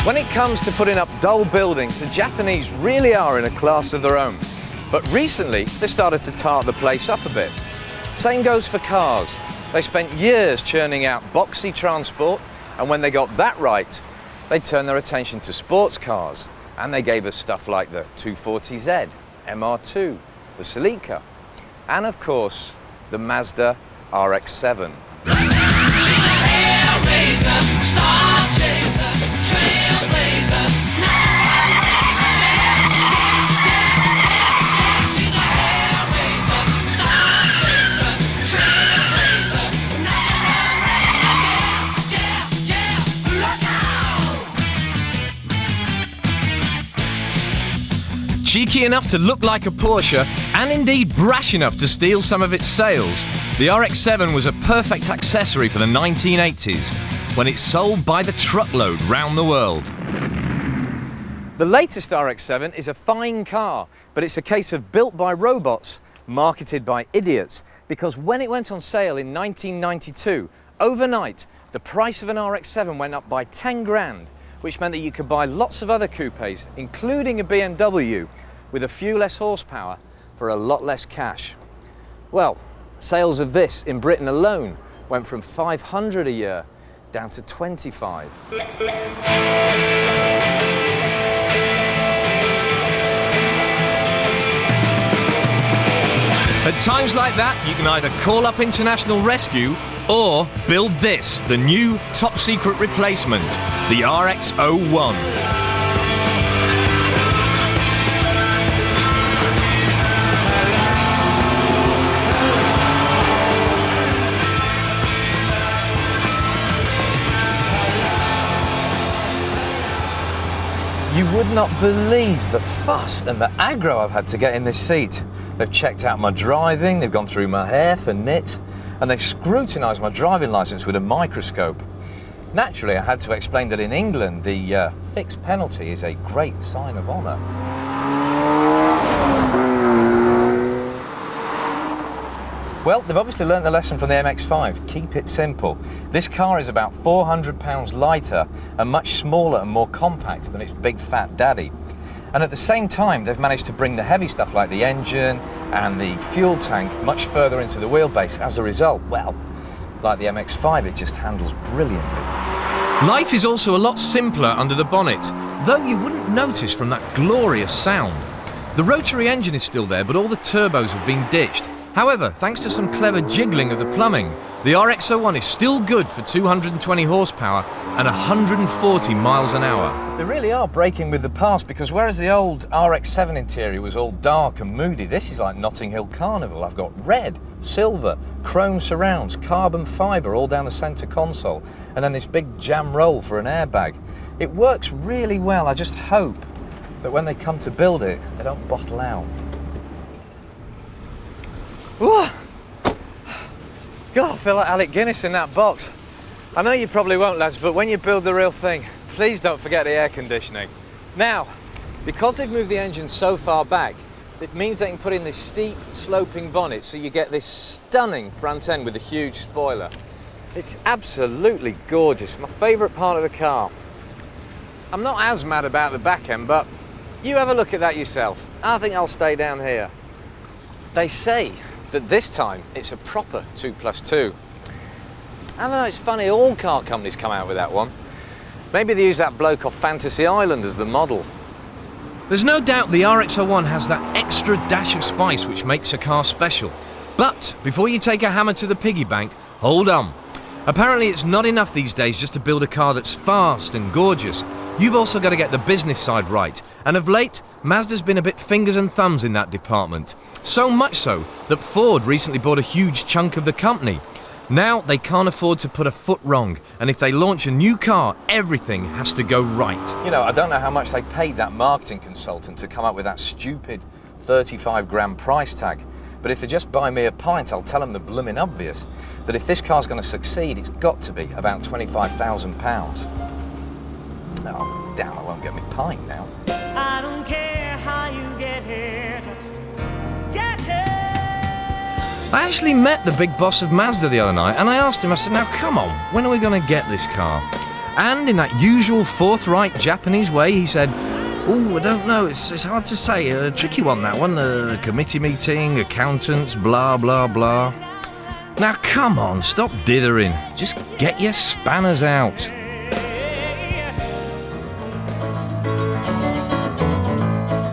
When it comes to putting up dull buildings, the Japanese really are in a class of their own. But recently, they started to tart the place up a bit. Same goes for cars. They spent years churning out boxy transport, and when they got that right, they turned their attention to sports cars. And they gave us stuff like the 240Z, MR2, the Celica, and of course, the Mazda RX-07. Cheeky enough to look like a Porsche, and indeed brash enough to steal some of its sales, the RX-7 was a perfect accessory for the 1980s, when it sold by the truckload round the world. The latest RX-7 is a fine car, but it's a case of built by robots, marketed by idiots, because when it went on sale in 1992, overnight, the price of an RX-7 went up by 10 grand, which meant that you could buy lots of other coupes, including a BMW, with a few less horsepower for a lot less cash. Well, sales of this in Britain alone went from 500 a year down to 25. At times like that, you can either call up international rescue or build this, the new top secret replacement, the RX-01. You would not believe the fuss and the aggro I've had to get in this seat. They've checked out my driving, they've gone through my hair for nits, and they've scrutinised my driving licence with a microscope. Naturally, I had to explain that in England, the fixed penalty is a great sign of honour. Well, they've obviously learnt the lesson from the MX-5. Keep it simple. This car is about 400 pounds lighter and much smaller and more compact than its big fat daddy. And at the same time, they've managed to bring the heavy stuff like the engine and the fuel tank much further into the wheelbase. As a result, well, like the MX-5, it just handles brilliantly. Life is also a lot simpler under the bonnet, though you wouldn't notice from that glorious sound. The rotary engine is still there, but all the turbos have been ditched. However, thanks to some clever jiggling of the plumbing, the RX-01 is still good for 220 horsepower and 140 miles an hour. They really are breaking with the past, because whereas the old RX-7 interior was all dark and moody, this is like Notting Hill Carnival. I've got red, silver, chrome surrounds, carbon fibre all down the centre console, and then this big jam roll for an airbag. It works really well. I just hope that when they come to build it, they don't bottle out. Ooh. God, I feel like Alec Guinness in that box. I know you probably won't, lads, but when you build the real thing, please don't forget the air conditioning. Now, because they've moved the engine so far back, it means they can put in this steep, sloping bonnet, so you get this stunning front end with a huge spoiler. It's absolutely gorgeous, my favourite part of the car. I'm not as mad about the back end, but you have a look at that yourself. I think I'll stay down here. They say that this time it's a proper 2+2. I don't know, it's funny, all car companies come out with that one. Maybe they use that bloke off Fantasy Island as the model. There's no doubt the RX-01 has that extra dash of spice which makes a car special. But before you take a hammer to the piggy bank, hold on. Apparently it's not enough these days just to build a car that's fast and gorgeous. You've also got to get the business side right. And of late, Mazda's been a bit fingers and thumbs in that department. So much so that Ford recently bought a huge chunk of the company. Now they can't afford to put a foot wrong, and if they launch a new car, everything has to go right. You know, I don't know how much they paid that marketing consultant to come up with that stupid 35 grand price tag, but if they just buy me a pint, I'll tell them the blooming obvious, that if this car's going to succeed, it's got to be about £25,000. Oh, damn, I won't get me pint now. I don't care how you get here. I actually met the big boss of Mazda the other night, and I asked him, I said, now come on, when are we going to get this car? And in that usual forthright Japanese way, he said, "Oh, I don't know, it's hard to say, a tricky one, that one, committee meeting, accountants, blah, blah, blah." Now come on, stop dithering, just get your spanners out.